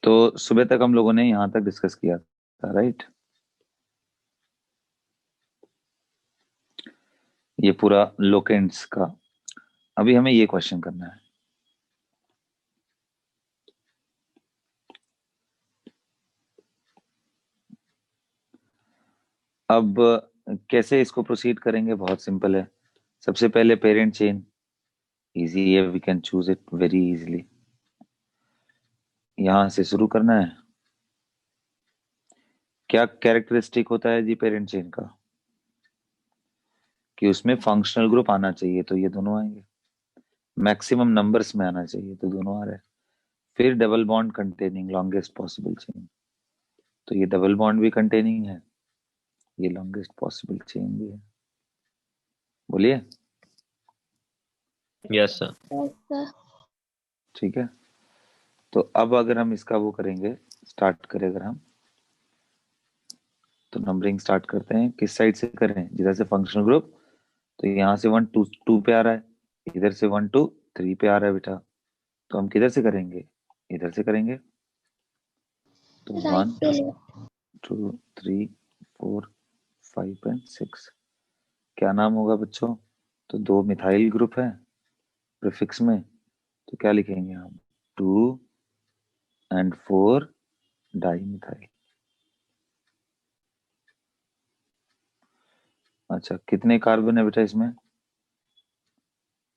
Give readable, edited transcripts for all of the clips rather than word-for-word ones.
तो सुबह तक हम लोगों ने यहाँ तक डिस्कस किया था, राइट? ये पूरा लोकेंट्स का। अभी हमें ये क्वेश्चन करना है। अब कैसे इसको प्रोसीड करेंगे? बहुत सिंपल है। सबसे पहले पेरेंट चेन, इजी है, we can choose it very easily. यहाँ से शुरू करना है। क्या कैरेक्टरिस्टिक होता है जी पेरेंट चेन का? कि उसमें फंक्शनल ग्रुप आना चाहिए, तो ये दोनों आएंगे। मैक्सिमम नंबर्स में आना चाहिए, तो दोनों आ रहे हैं। फिर double bond containing longest possible chain, तो ये डबल बॉन्ड भी कंटेनिंग है, ये लॉन्गेस्ट पॉसिबल चेन भी है। बोलिए। Yes sir. ठीक है। तो अब अगर हम इसका वो करेंगे, स्टार्ट करें अगर हम, तो नंबरिंग स्टार्ट करते हैं। किस साइड से करें? जिधर से फंक्शनल ग्रुप, तो यहाँ से 1 2 2 पे आ रहा है, इधर से 1 2 3 पे आ रहा है बेटा। तो हम किधर से करेंगे? इधर से करेंगे। तो राइट 1 पे 2 3 4 5 एंड 6। क्या नाम होगा बच्चों? तो दो मिथाइल ग्रुप है प्रीफिक्स में, तो क्या लिखेंगे हम? 2 and 4 डाई मिथाइल। अच्छा, कितने कार्बन है बेटा इसमें?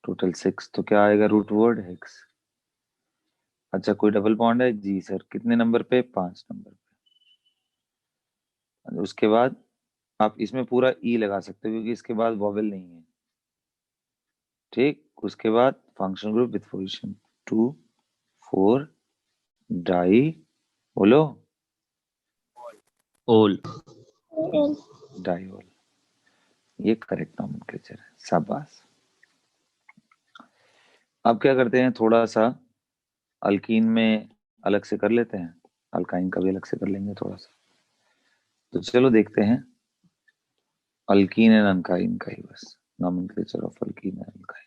टोटल 6। तो क्या आएगा? Root word hex. अच्छा, कोई डबल बॉन्ड है जी सर? कितने नंबर पे? 5 नंबर पे। उसके बाद आप इसमें पूरा ई लगा सकते हो, क्योंकि इसके बाद वॉवेल नहीं है। ठीक, उसके बाद functional group with position 2 4 di, बोलो, ओल। डाइओल। ये करेक्ट नॉमेनक्लेचर है, शाबाश। अब क्या करते हैं, थोड़ा सा अल्कीन में अलग से कर लेते हैं, अल्काइन का भी अलग से कर लेंगे थोड़ा सा। तो चलो देखते हैं अल्कीन एंड अल्काइन का ही बस, nomenclature of alkyne and alkyne.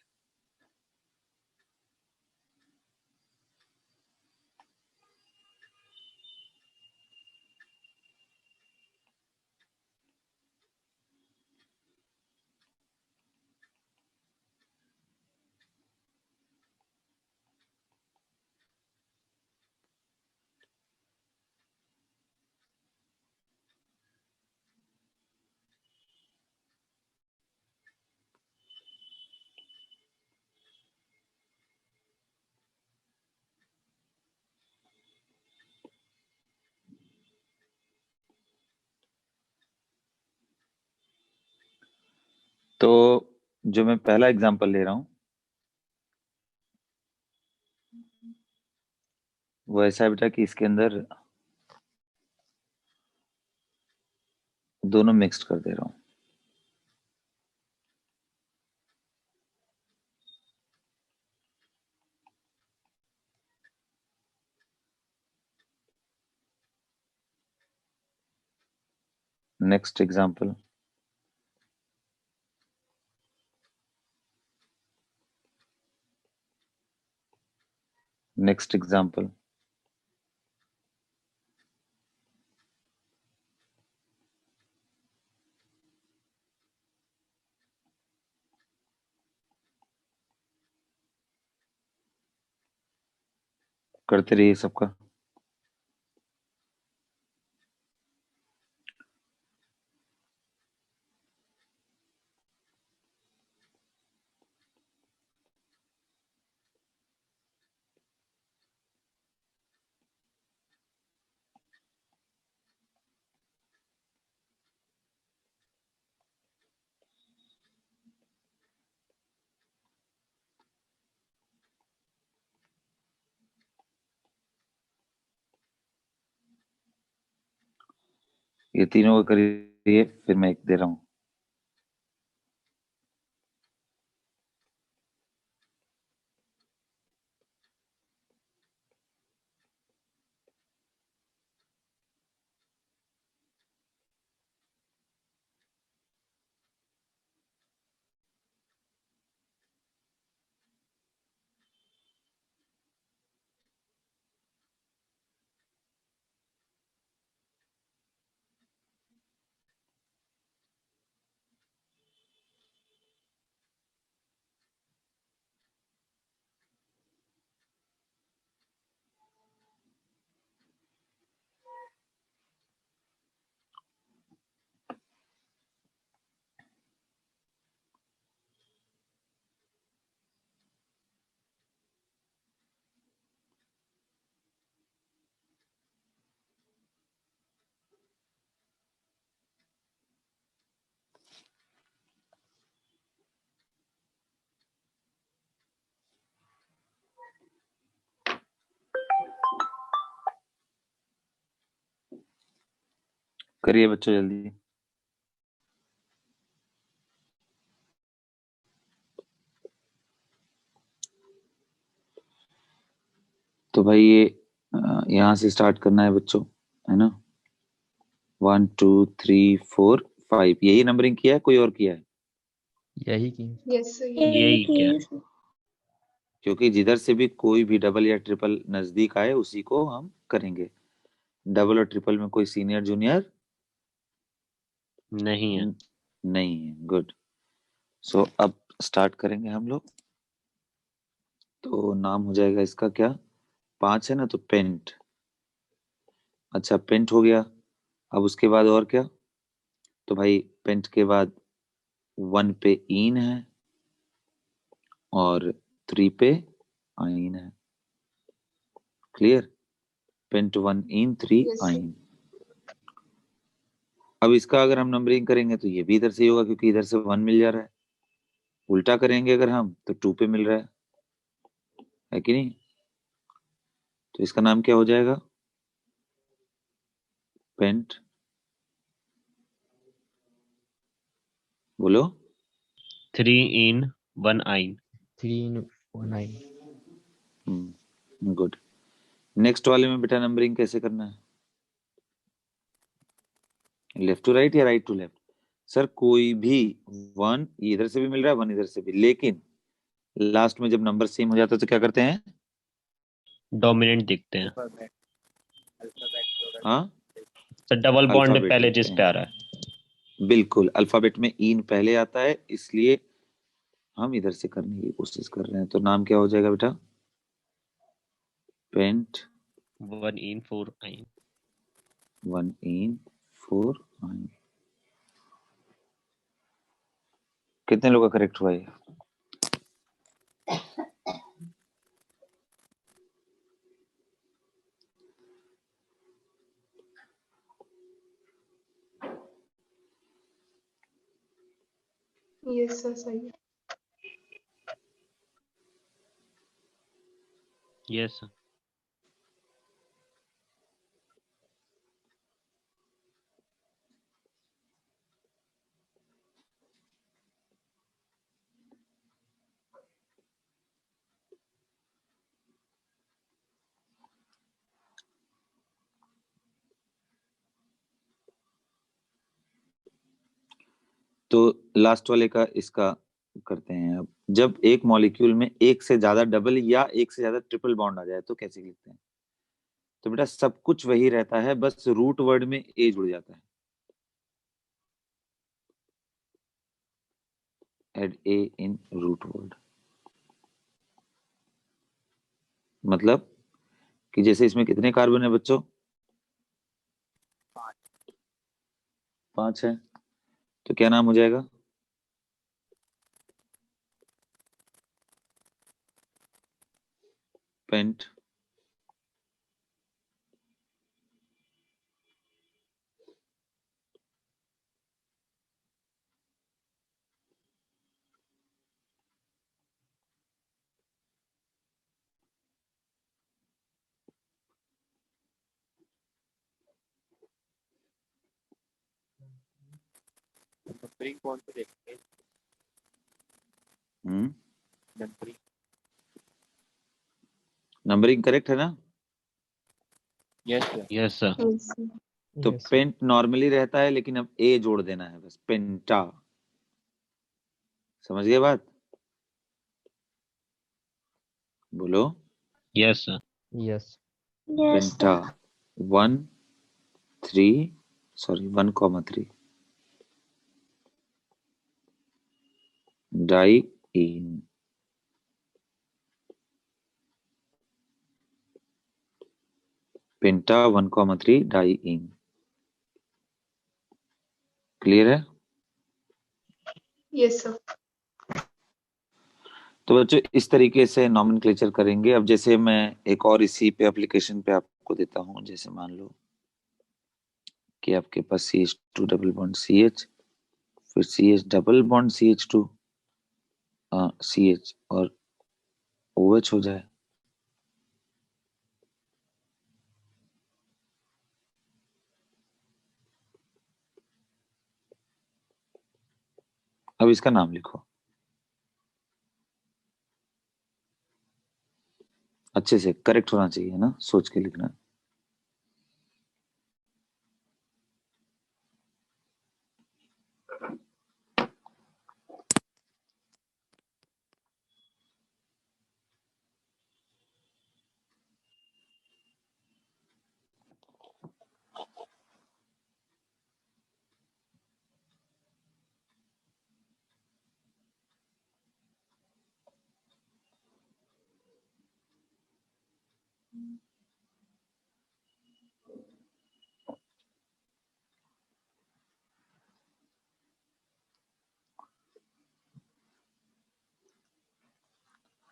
तो जो मैं पहला एग्जांपल ले रहा हूं वो ऐसा है बेटा कि इसके अंदर दोनों मिक्स्ड कर दे रहा हूं। Next example, next example. करते रहिए सबका। ये तीनों को करिए, फिर मैं एक दे रहा हूं। करिए बच्चों जल्दी। तो भाई ये यहाँ से स्टार्ट करना है बच्चों, है ना। 1 2 3 4 5 यही नंबरिंग किया है, कोई और किया है? यही की। यस सर, यही क्या? क्योंकि जिधर से भी कोई भी डबल या ट्रिपल नजदीक आए उसी को हम करेंगे। डबल और ट्रिपल में कोई सीनियर जूनियर नहीं है। नहीं है। गुड। सो अब स्टार्ट करेंगे हम लोग। तो नाम हो जाएगा इसका क्या, 5 है ना, तो पेंट। अच्छा पेंट हो गया। अब उसके बाद और क्या? तो भाई पेंट के बाद 1 पे इन है और 3 पे आइन है। क्लियर? पेंट 1 इन 3 यस सर। आइन। अब इसका अगर हम नंबरिंग करेंगे तो ये भी इधर से ही होगा, क्योंकि इधर से 1 मिल जा रहा है। उल्टा करेंगे अगर हम तो 2 पे मिल रहा है कि नहीं? तो इसका नाम क्या हो जाएगा? पेंट। बोलो। 3 in 1 आइन। 319। गुड। नेक्स्ट वाले में बेटा नंबरिंग कैसे करना है? लेफ्ट टू राइट या राइट टू लेफ्ट? सर कोई भी 1 इधर से भी मिल रहा है, 1 इधर से भी, लेकिन लास्ट में जब नंबर सेम हो जाता है तो क्या करते हैं? डोमिनेंट दिखते हैं। हाँ, तो डबल बॉन्ड अल्फाबेट पहले लिखते जिस पे आ हैं। रहा है। बिल्कुल, अल्फाबेट में इन पहले आता है, इसलिए हम इधर से करने की कोशिश कर रहे हैं। तो नाम क्या हो जाएगा बेटा? पेंट 1 in 4 आइन। 1 इन 4 आइन। कितने लोग का करेक्ट हुआ ये? यस सर, सही है। यस। तो लास्ट वाले का इसका करते हैं। अब जब एक मॉलिक्यूल में एक से ज्यादा डबल या एक से ज्यादा ट्रिपल बॉन्ड आ जाए तो कैसे लिखते हैं? तो बेटा सब कुछ वही रहता है, बस रूट वर्ड में ए जुड़ जाता है। एड ए इन रूट वर्ड। मतलब कि जैसे इसमें कितने कार्बन है बच्चों? 5 है। तो क्या नाम हो जाएगा? पेंट। हम्म, नंबरिंग करेक्ट है ना? Yes sir. Yes sir. तो यस। पेंट नॉर्मली रहता है, लेकिन अब ए जोड़ देना है, बस पेंटा। समझ गए बात? बोलो। Yes sir. यस। पेंटा 1 3 सॉरी 1,3 डाई इन। पेंटा 1,3 डाई इन। क्लियर है? Yes sir. तो बच्चों इस तरीके से नॉमेनक्लेचर करेंगे। अब जैसे मैं एक और इसी पे एप्लीकेशन पे आपको देता हूँ। जैसे मान लो कि आपके पास CH2 डबल बॉन्ड CH, फिर CH double bond CH2 CH और OH हो जाए। अब इसका नाम लिखो अच्छे से, करेक्ट होना चाहिए ना, सोच के लिखना।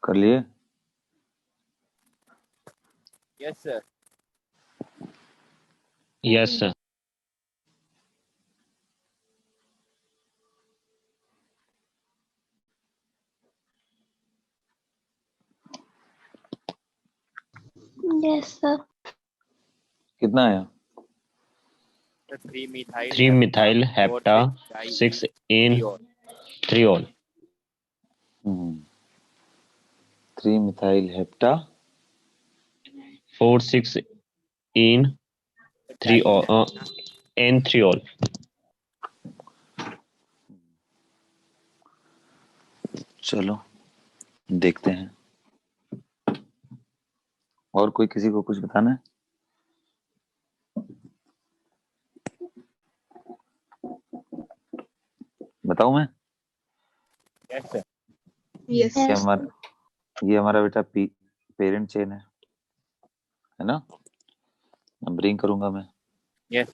कर लिए? Yes, sir. Yes, sir. Yes, sir. कितना आया? 3-methyl hepta 6 in 3-ol. 3 methyl hepta 4-6 in 3-ol. N 3-ol. चलो देखते हैं। और कोई किसी को कुछ बताना है? बताऊं मैं? Yes, sir. Yes. ये हमारा बेटा पेरेंट चेन है ना? नंबरिंग करूंगा मैं। Yes.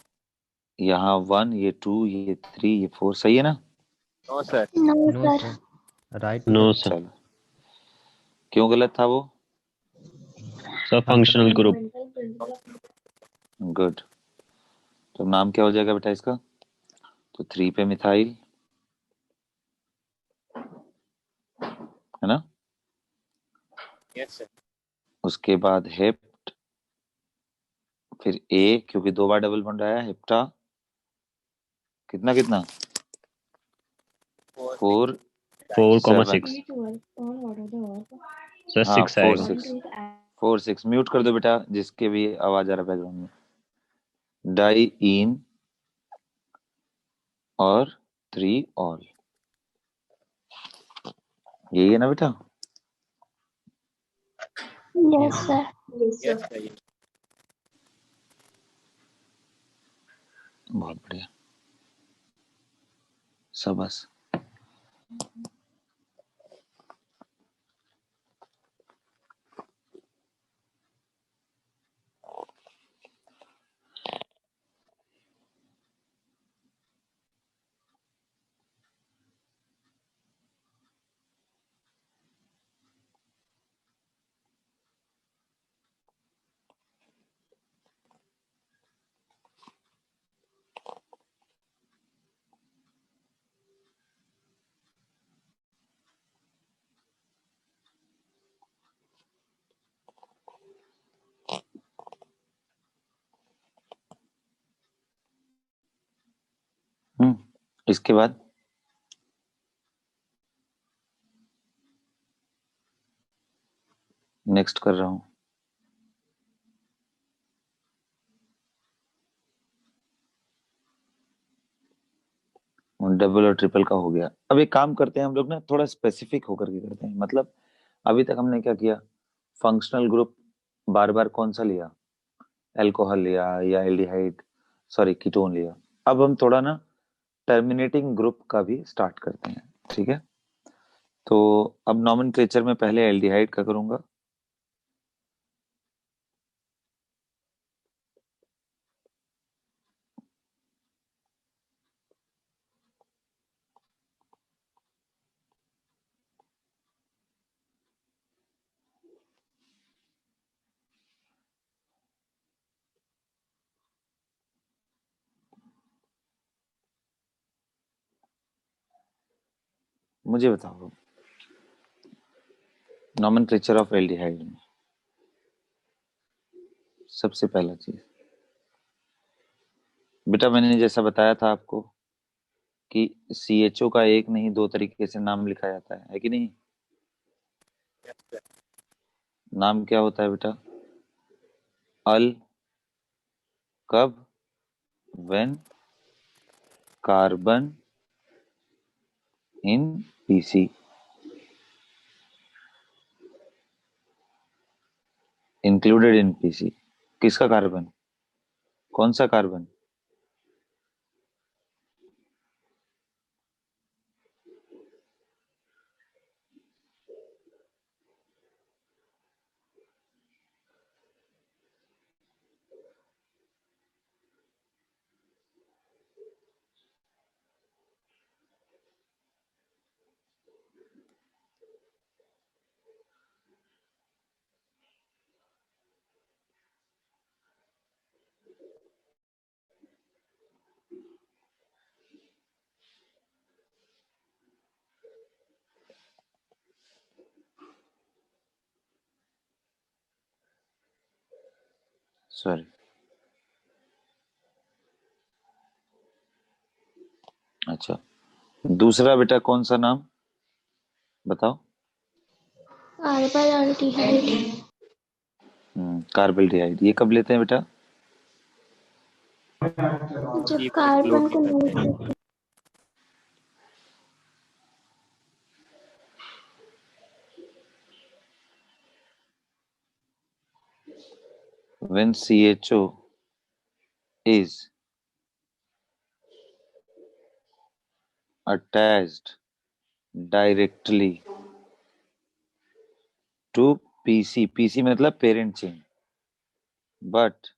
यहाँ 1, ये 2, ये 3, ये 4, सही है ना? No, sir. No, no sir. Sir, right No, में। sir. चलो, क्यों गलत था वो? Sir, functional group. गुड। तो नाम क्या हो जाएगा बेटा इसका? तो 3 पे मिथाइल, है ना? Yes, sir. उसके बाद हेप्ट, फिर ए, क्योंकि 2 बार डबल बॉन्ड आया, हेप्टा कितना कितना? 4 4,6. 7। Sir, हाँ 6 4 आएगा. 6 4 6। म्यूट कर दो बेटा जिसके भी आवाज आ रहा है बैकग्राउंड में। डाइईन और 3 ऑल, यही है ना बेटा? Yes, sir. Yes, sir. बहुत बढ़िया, शाबाश। इसके बाद नेक्स्ट कर रहा हूँ। डबल और ट्रिपल का हो गया। अब एक काम करते हैं हम लोग ना, थोड़ा स्पेसिफिक होकर के करते हैं। मतलब अभी तक हमने क्या किया, फंक्शनल ग्रुप बार बार कौन सा लिया, अल्कोहल लिया या एल्डिहाइड, सॉरी कीटोन लिया। अब हम थोड़ा ना टर्मिनेटिंग ग्रुप का भी स्टार्ट करते हैं, ठीक है? तो अब नॉमेनक्लेचर में पहले एल्डिहाइड का करूंगा। मुझे बताओ नॉमेनक्लेचर ऑफ एल्डिहाइड में सबसे पहला चीज बेटा, मैंने जैसा बताया था आपको कि CHO का एक नहीं दो तरीके से नाम लिखा जाता है कि नहीं? Yes, sir. नाम क्या होता है बेटा? अल, कब, when, carbon in PC, included in PC। किसका कार्बन? कौन सा कार्बन? सॉरी, अच्छा। दूसरा बेटा कौन सा नाम बताओ? कार्बोल्डिहाइड। कार्बल्डिहाइड। ये कब लेते हैं बेटा? जब ये कार्बन conclude को करते नहीं हैं। लेते। When CHO is attached directly to PC मतलब parent chain, but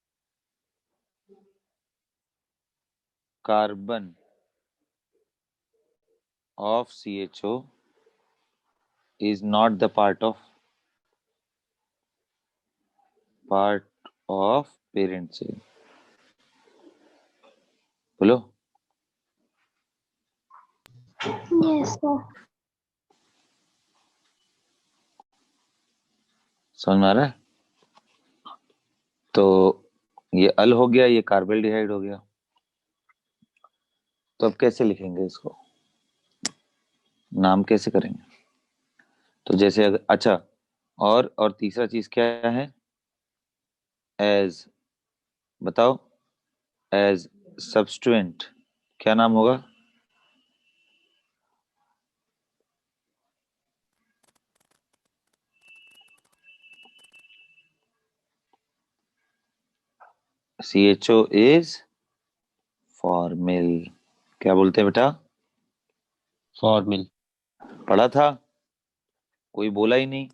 carbon of CHO is not the part of parent chain। बोलो। Yes sir. समझ में आ रहा है? तो ये अल हो गया, ये कार्बल्डिहाइड हो गया। तो अब कैसे लिखेंगे इसको? नाम कैसे करेंगे? तो जैसे अगर अच्छा, और तीसरा चीज क्या है? एज, बताओ। एज सब्स्टिट्यूएंट क्या नाम होगा? CHO is formal. क्या बोलते हैं बेटा? फॉर्मिल। पढ़ा था, कोई बोला ही नहीं।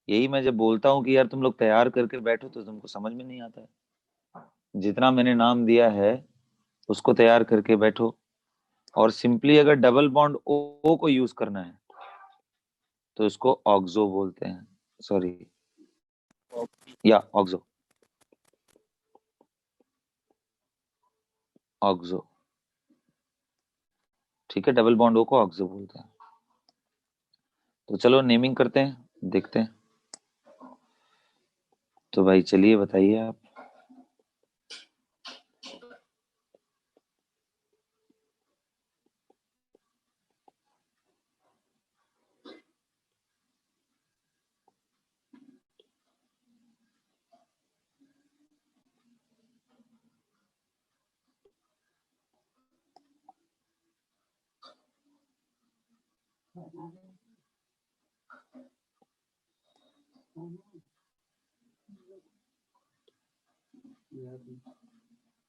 यही मैं जब बोलता हूँ कि यार तुम लोग तैयार करके बैठो तो तुमको समझ में नहीं आता है। जितना मैंने नाम दिया है उसको तैयार करके बैठो। और सिंपली अगर डबल बॉन्ड ओ को यूज करना है तो इसको ऑक्सो बोलते हैं, सॉरी, या ऑक्सो, ऑक्सो। ठीक है, डबल बॉन्ड ओ को ऑक्सो बोलते हैं। तो चलो नेमिंग करते हैं, देखते हैं। तो भाई चलिए बताइए आप।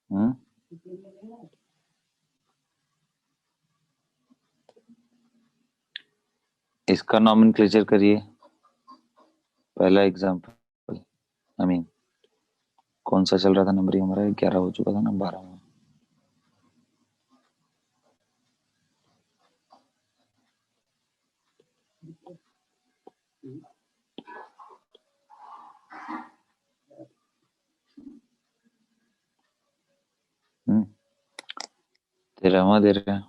हम्म इसका नॉमेनक्लेचर करिए। पहला एग्जांपल, आई मीन कौन सा चल रहा था? नंबर ही हमारा 11 हो चुका था ना, 12 में। हम्म 13वां दे रहे हैं।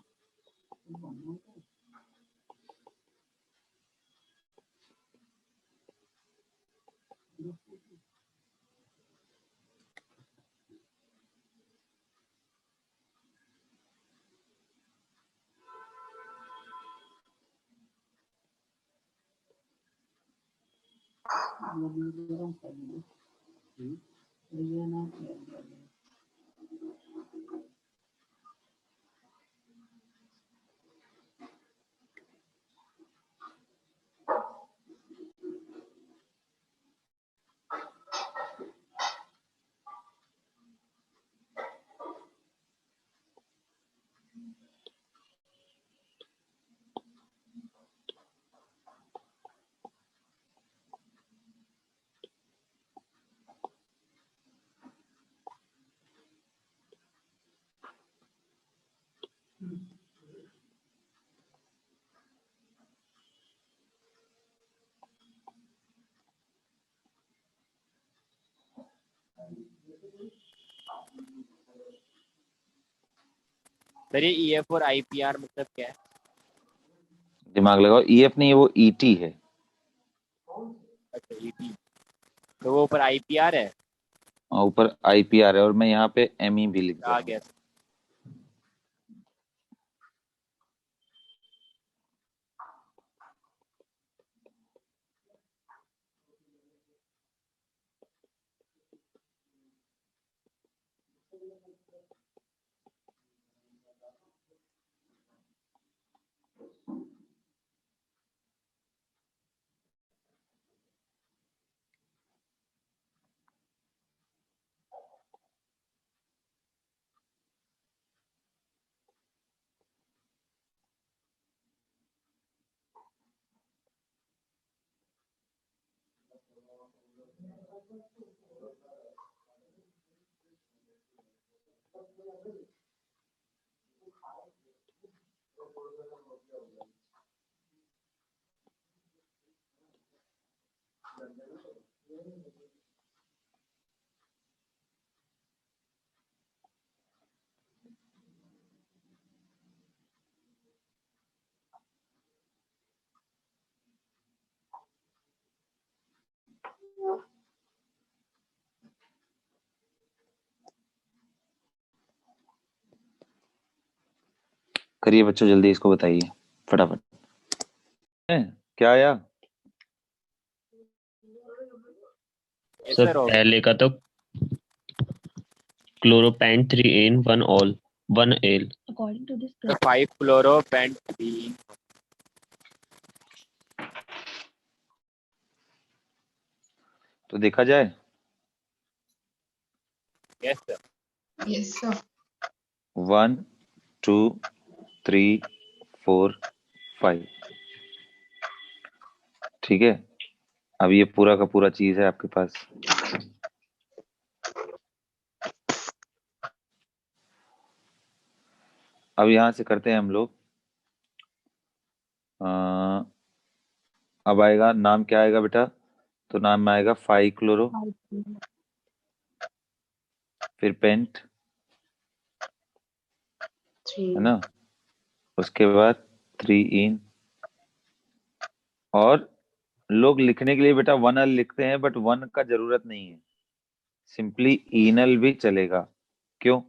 सर ये ईएफ और आईपीआर मतलब क्या है? दिमाग लगाओ, ईएफ नहीं है, वो ईटी है। अच्छा ईपी, तो वो ऊपर आईपीआर है। और ऊपर आईपीआर है, और मैं यहाँ पे एमई भी लिख आ दे गया। करिए बच्चों, जल्दी इसको बताइए फटाफट। क्या आया? ये सर सर हो गया। पहले का तो क्लोरोपेंट 3 in 1 all 1 L। According to this तो 5 फ्लोरो पेंट 3। तो देखा जाए। Yes sir. Yes, sir. 1 2 3 4 5। ठीक है, अब ये पूरा का पूरा चीज है आपके पास। अब यहां से करते हैं हम लोग। अब आएगा नाम, क्या आएगा बेटा? तो नाम में आएगा 5 क्लोरो, फिर पेंट, है 3. ना? उसके बाद 3 इन। और लोग लिखने के लिए बेटा 1 एल लिखते हैं, बट 1 का जरूरत नहीं है, सिंपली इनल भी चलेगा। क्यों?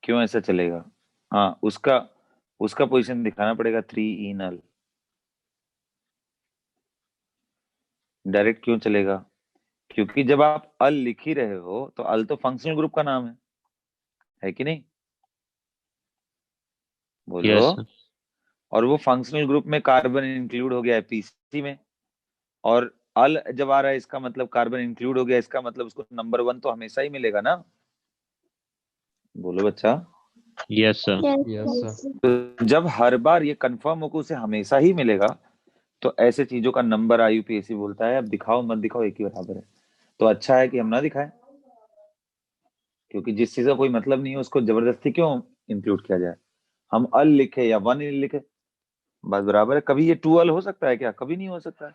क्यों ऐसा चलेगा? हाँ, उसका उसका पोजीशन दिखाना पड़ेगा 3 इनल। डायरेक्ट क्यों चलेगा? क्योंकि जब आप अल लिख ही रहे हो तो अल तो फंक्शनल ग्रुप का नाम है कि नहीं? बोलो। Yes sir. और वो फंक्शनल ग्रुप में कार्बन इंक्लूड हो गया है पीसी में, और अल जब आ रहा है इसका मतलब कार्बन इंक्लूड हो गया, इसका मतलब उसको नंबर 1 तो हमेशा ही मिलेगा ना। बोलो बच्चा। Yes sir. yes, sir. तो जब हर बार ये कंफर्म हो कि उसे हमेशा ही मिलेगा, तो ऐसे चीजों का नंबर आईयूपीएसी बोलता है अब दिखाओ मत दिखाओ एक ही बराबर है। तो अच्छा है कि हम ना दिखाएं, क्योंकि जिस चीज का कोई मतलब नहीं है उसको जबरदस्ती क्यों इंक्लूड किया जाए। हम अल लिखे या 1 एल लिखे, बात बराबर है। कभी ये 2 अल हो सकता है क्या? कभी नहीं हो सकता है,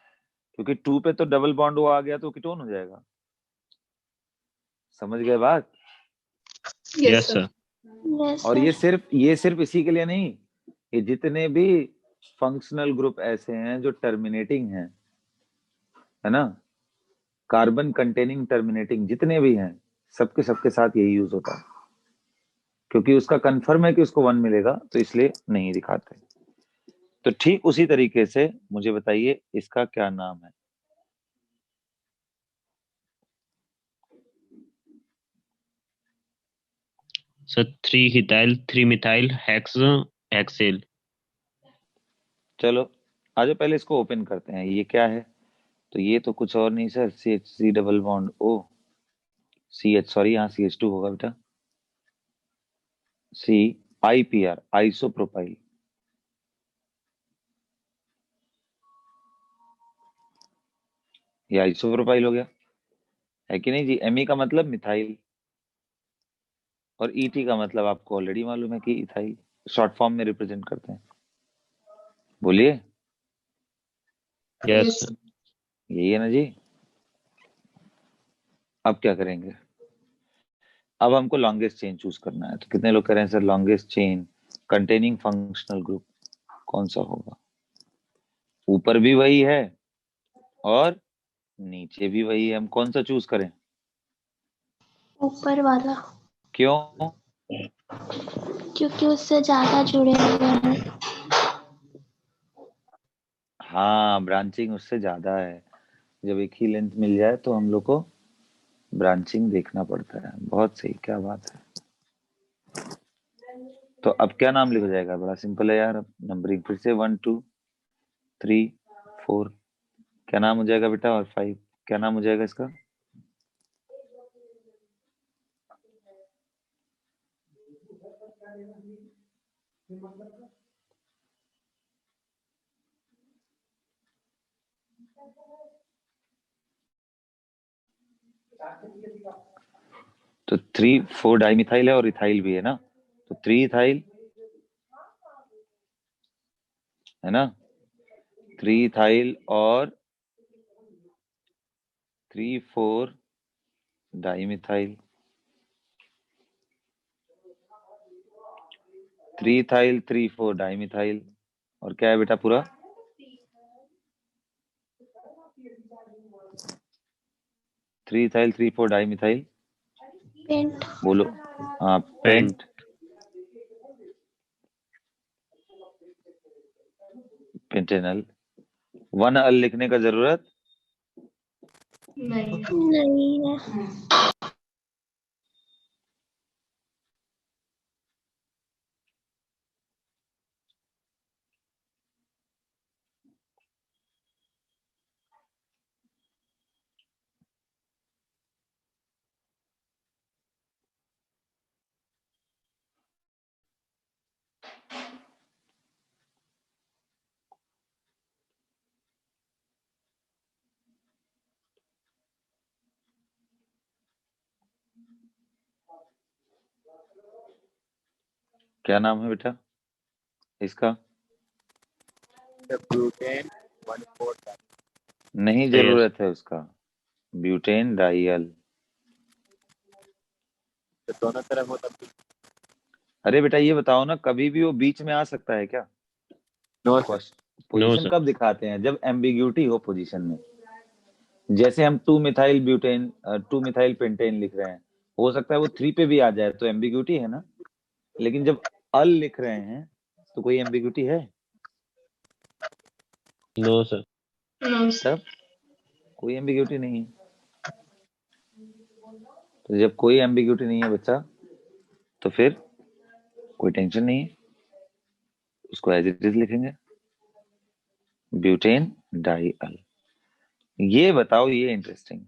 क्योंकि 2 पे तो डबल बॉन्ड वो आ गया तो कीटोन हो जाएगा। समझ गए बात? Yes, yes sir. Sir. Yes, और sir. ये सिर्फ इसी के लिए नहीं, ये जितने भी फंक्शनल ग्रुप ऐसे हैं जो टर्मिनेटिंग हैं, है ना, कार्बन कंटेनिंग टर्मिनेटिंग जितने भी हैं, सबके सबके साथ यही यूज होता है। क्योंकि उसका कंफर्म है कि उसको 1 मिलेगा, तो इसलिए नहीं दिखाते। तो ठीक उसी तरीके से मुझे बताइए इसका क्या नाम है। Sir 3 3 methyl hexyl. चलो आ जाओ, पहले इसको ओपन करते हैं। ये क्या है? तो ये तो कुछ और नहीं sir, CH3 double bond O, CH, sorry यहाँ CH2 होगा बेटा, C, IPR, आइसोप्रोपाइल। ये आइसोप्रोपाइल हो गया, है कि नहीं जी? Me का मतलब मिथाइल, और ET का मतलब आपको ऑलरेडी मालूम है कि इथाइल, शॉर्ट फॉर्म में रिप्रेजेंट करते हैं। बोलिए, यस Yes. सर। यही है ना जी। अब क्या करेंगे? अब हमको लॉन्गेस्ट चेन चूज करना है। तो कितने लोग कह रहे हैं sir longest chain containing functional group कौन सा होगा? ऊपर भी वही है और नीचे भी वही है, हम कौन सा चूज करें? ऊपर वाला, क्यों? क्योंकि उससे ज्यादा जुड़े हुए हैं। हाँ, ब्रांचिंग उससे ज्यादा है। जब एक ही लेंथ मिल जाए तो हम लोग को ब्रांचिंग देखना पड़ता है। बहुत सही, क्या बात है। तो अब क्या नाम लिखा जाएगा? बड़ा सिंपल है यार। अब नंबरिंग फिर से 1 2 3 4 क्या नाम हो जाएगा बेटा? और 5 क्या नाम हो जाएगा इसका? तो 3 4 डाइमिथाइल है और इथाइल भी है ना, तो 3 इथाइल है ना, 3 इथाइल और 3 4 डाइमिथाइल, 3 इथाइल 3 4 डाइमिथाइल, और क्या है बेटा पूरा? 3 इथाइल 3 4 डाइमिथाइल, पेंट। बोलो। हाँ, पेंट। पेंटेनल। 1 अल लिखने का जरूरत नहीं. नहीं है। क्या नाम है बेटा इसका? The butane 1,4. नहीं सही है। जरूरत है उसका। ब्यूटेन डाइयल। तो दोनों तरफ हो तब अरे बेटा ये बताओ ना, कभी भी वो बीच में आ सकता है क्या? No sir. No position sir. कब दिखाते हैं? जब एम्बिग्यूटी हो पोजीशन में। जैसे हम 2 मिथाइल ब्यूटेन 2 मिथाइल पेंटेन लिख रहे हैं, हो सकता है वो 3 पे भी आ जाए, तो एम्बिग्यूटी है ना। लेकिन जब अल लिख रहे हैं तो कोई एम्बिग्यूटी है? No sir. No, sir. तब कोई एम्बिग्यूटी नहीं है। तो जब कोई एम्बिग्यूटी नहीं है बच्चा, तो फिर कोई टेंशन नहीं है, उसको एज इट इज लिखेंगे, ब्यूटेन डाइअल। ये बताओ, ये इंटरेस्टिंग।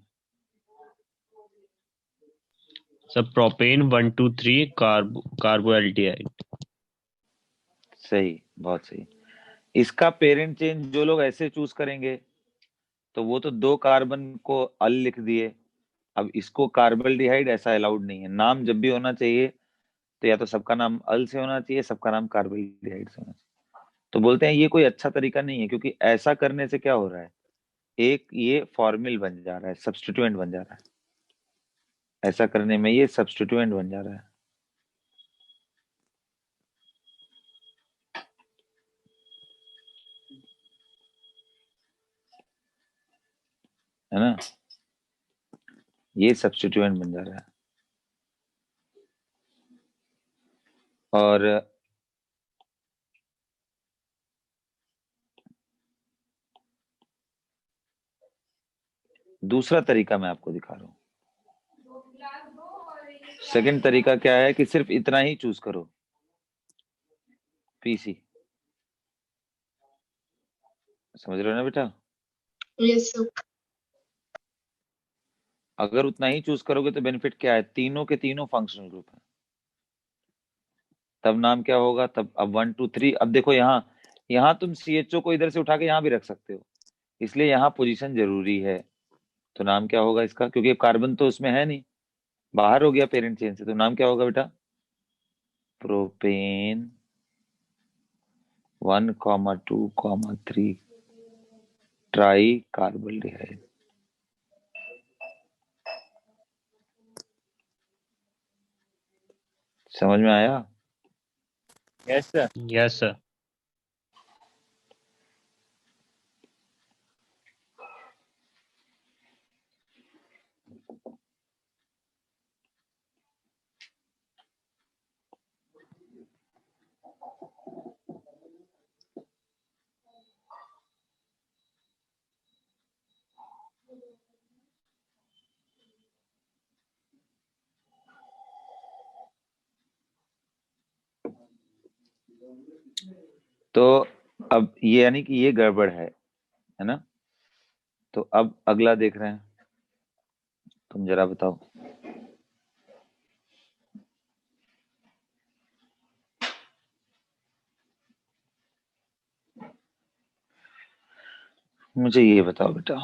Sir propane 1 2 3 कार्बोएल्डिहाइड। सही, बहुत सही। इसका पेरेंट चेन जो लोग ऐसे चूज करेंगे, तो वो तो 2 कार्बन को अल लिख दिए। अब इसको कार्बल्डिहाइड ऐसा अलाउड नहीं है। नाम जब भी होना चाहिए तो या तो सबका नाम अल से होना चाहिए, सबका नाम कार्बल्डिहाइड से होना चाहिए। तो बोलते हैं ये कोई अच्छा तरीका नहीं है, क्योंकि ऐसा करने से क्या हो रहा है, एक ये फॉर्मूल बन जा रहा है, सब्स्टिट्यूएंट बन जा रहा है। ऐसा करने में ये सब्स्टिट्यूएंट बन जा रहा है ना, ये सब्स्टिट्यूएंट बन जा रहा है। और दूसरा तरीका मैं आपको दिखा रहा हूं। सेकंड तरीका क्या है कि सिर्फ इतना ही चूज करो, पीसी। समझ रहे हो ना बेटा? Yes, sir. अगर उतना ही चूज करोगे तो बेनिफिट क्या है, तीनों के तीनों फंक्शनल ग्रुप है। तब नाम क्या होगा, तब अब 1 2 3, अब देखो यहाँ, यहाँ तुम CHO को इधर से उठा के यहाँ भी रख सकते हो, इसलिए यहाँ पोजीशन जरूरी है। तो नाम क्या होगा इसका, क्योंकि कार्बन तो उसमें है नहीं, बाहर हो गया पेरेंट चेन से, तो नाम क्या होगा बेटा, प्रोपेन 1,2,3 ट्राई कार्बोल्डिहाइड। समझ में आया? Yes sir. Yes, sir. तो अब ये यानी कि ये गड़बड़ है ना? तो अब अगला देख रहे हैं, तुम जरा बताओ। मुझे ये बताओ बेटा,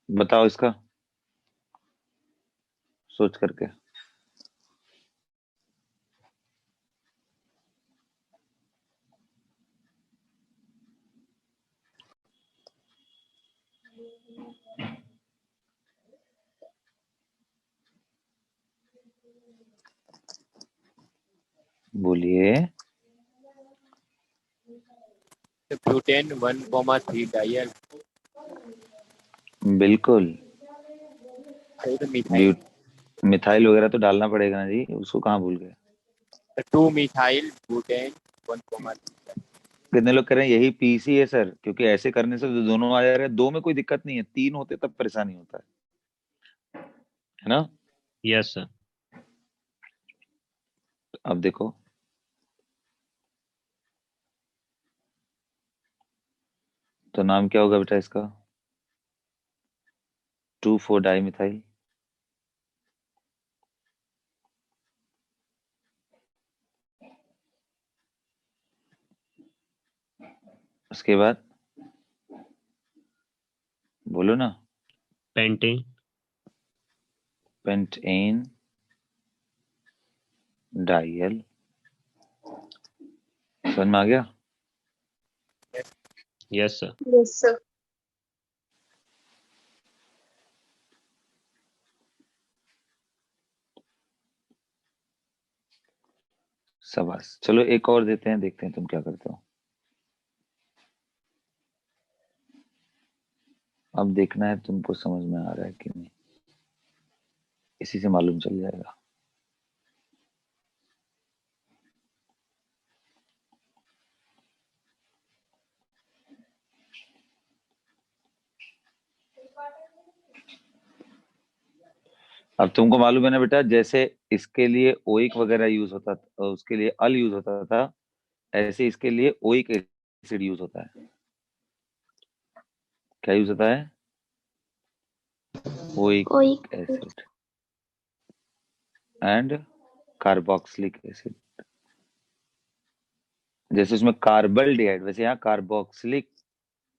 बताओ इसका सोच करके। बोलिए। Butane 1,3 dial. बिल्कुल। तो मिथाइल, मिथाइल वगैरह तो डालना पड़ेगा ना जी, उसको कहाँ भूल गए। 2 मिथाइल ब्यूटेन 1,3। कितने लोग कह रहे हैं यही पीसी है सर, क्योंकि ऐसे करने से तो दोनों आ जा रहे हैं, दो में कोई दिक्कत नहीं है, तीन होते तब परेशानी होता है ना? Yes, sir. अब देखो, तो नाम क्या होगा बेटा इसका, 2,4 डाई मिथाइल। उसके बाद बोलो ना, Pentane. पेंटेन डाइयल। समझ में आ गया? Yes, sir. Yes, sir. शाबाश, चलो एक और देते हैं, देखते हैं तुम क्या करते हो। अब देखना है तुमको समझ में आ रहा है कि नहीं, इसी से मालूम चल जाएगा। अब तुमको मालूम है ना बेटा, जैसे इसके लिए ओइक वगैरह यूज होता था, उसके लिए अल यूज होता था, ऐसे इसके लिए ओइक एसिड यूज होता है। क्या यूज होता है? ओइक कोई एसिड एंड कार्बोक्सिलिक एसिड। जैसे उसमें कार्बल डिहाइड, वैसे यहाँ कार्बोक्सिलिक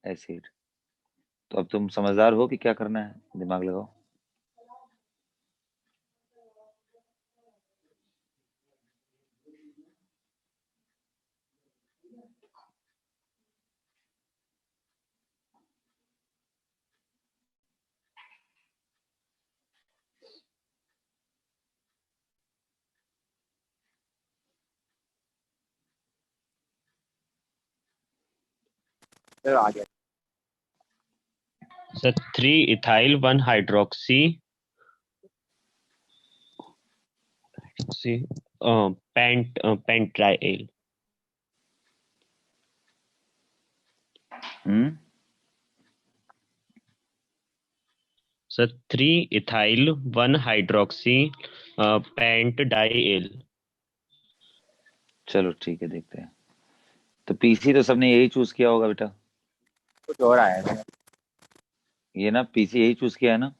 एसिड। तो अब तुम समझदार हो कि क्या करना है, दिमाग लगाओ। चलो आ गया। Sir 3 ethyl 1 hydroxy pentriol. Sir 3 ethyl 1 hydroxy pentriol. चलो ठीक है, देखते हैं। तो पीसी तो सबने यही चूज किया होगा बेटा, कुछ और आया है। ये ना पीसी यही चूज किया है ना?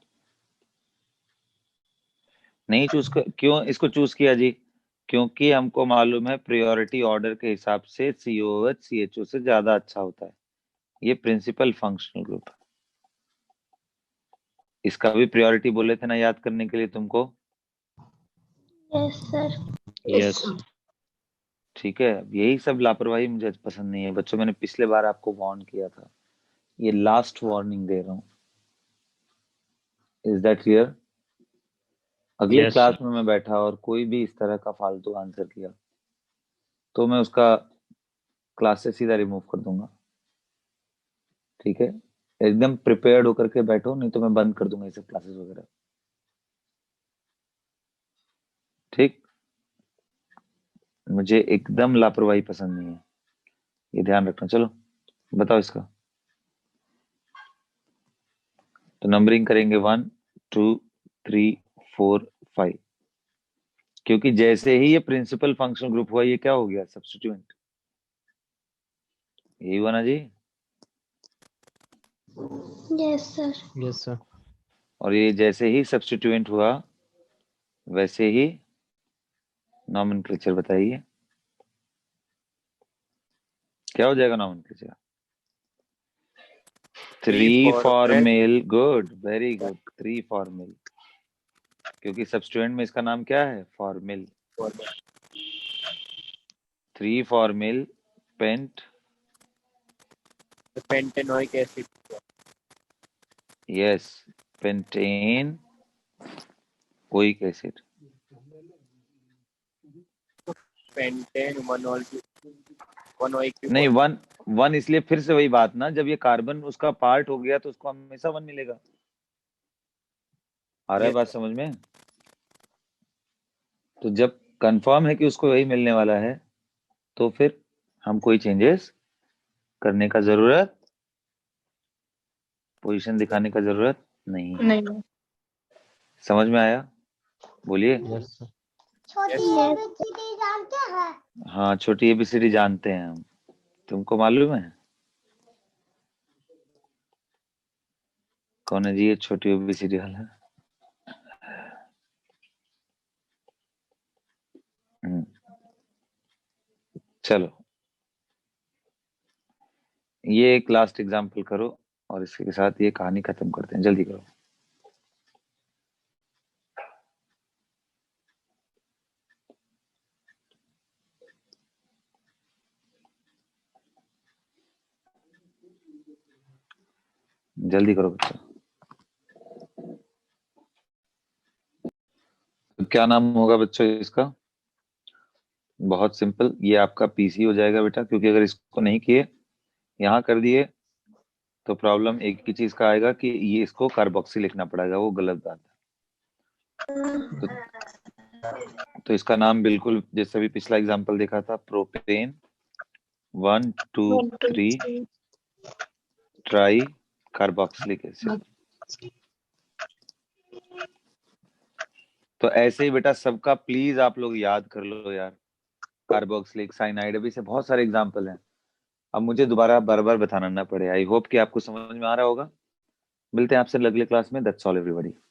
नहीं चूज क्यों इसको चूज किया जी? क्योंकि हमको मालूम है प्रायोरिटी ऑर्डर के हिसाब से COH CHO से ज्यादा अच्छा होता है। ये प्रिंसिपल फंक्शनल ग्रुप है। इसका भी प्रायोरिटी बोले थे ना याद करने के लिए तुमको। Yes sir. यस ठीक है, यही सब लापरवाही मुझे पसंद नहीं है बच्चों। मैंने पिछले बार आपको वार्न किया था, ये लास्ट वार्निंग दे रहा हूँ। Is that clear? अगले Yes, क्लास sir. में मैं बैठा और कोई भी इस तरह का फालतू आंसर किया तो मैं उसका क्लास से सीधा रिमूव कर दूंगा। ठीक है, एकदम प्रिपेयर्ड होकर के बैठो, नहीं तो मैं बंद कर दूंगा ये सब क्लासेस वगैरह। ठीक, मुझे एकदम लापरवाही पसंद नहीं है, ये ध्यान रखना। चलो बताओ इसका। तो नंबरिंग करेंगे 1 2 3 4 5, क्योंकि जैसे ही ये प्रिंसिपल फंक्शनल ग्रुप हुआ ये क्या हो गया? सब्स्टिट्यूएंट। यही हुआ ना जी? Yes sir. Yes, sir. और ये जैसे ही सब्स्टिट्यूएंट हुआ वैसे ही नॉमेनक्लेचर बताइए क्या हो जाएगा nomenclature? 3 formyl. Good, very good, 3 formyl, क्योंकि सब्स्टिट्यूएंट में इसका नाम क्या है? Formyl. 3 formyl pent pentenoic acid. Yes, pentane oic acid. Pentane नहीं, वन इसलिए फिर से वही बात ना, जब ये कार्बन उसका पार्ट हो गया तो उसको हमेशा 1 मिलेगा। आ रहा है बात समझ में? तो जब कंफर्म है कि उसको वही मिलने वाला है तो फिर हम कोई चेंजेस करने का जरूरत, पोजीशन दिखाने का जरूरत नहीं है। नहीं। समझ में आया? बोलिए। Yes, sir. हाँ, छोटी ABCD जानते हैं हम, तुमको मालूम है कौन है जी ये छोटी ABCD वाला? चलो ये एक लास्ट एग्जांपल करो और इसके साथ ये कहानी खत्म करते हैं। जल्दी करो। जल्दी करो बच्चों। तो क्या नाम होगा बच्चों इसका? बहुत सिंपल, ये आपका पीसी हो जाएगा बेटा, क्योंकि अगर इसको नहीं किए यहाँ कर दिए तो प्रॉब्लम एक ही चीज का आएगा कि ये इसको कार्बोक्सी लिखना पड़ेगा, वो गलत बात है। तो इसका नाम बिल्कुल जैसे भी पिछला एग्जांपल देखा था, प्रोपेन 1 2 3 ट्राई कार्बोक्सिलिक एसिड। तो ऐसे ही बेटा सबका प्लीज आप लोग याद कर लो यार। कार्बोक्सिलिक, साइनाइड, अभी से बहुत सारे एग्जांपल हैं, अब मुझे दोबारा बार बार बताना ना पड़े। आई होप कि आपको समझ में आ रहा होगा। मिलते हैं आपसे अगले क्लास में। That's all everybody.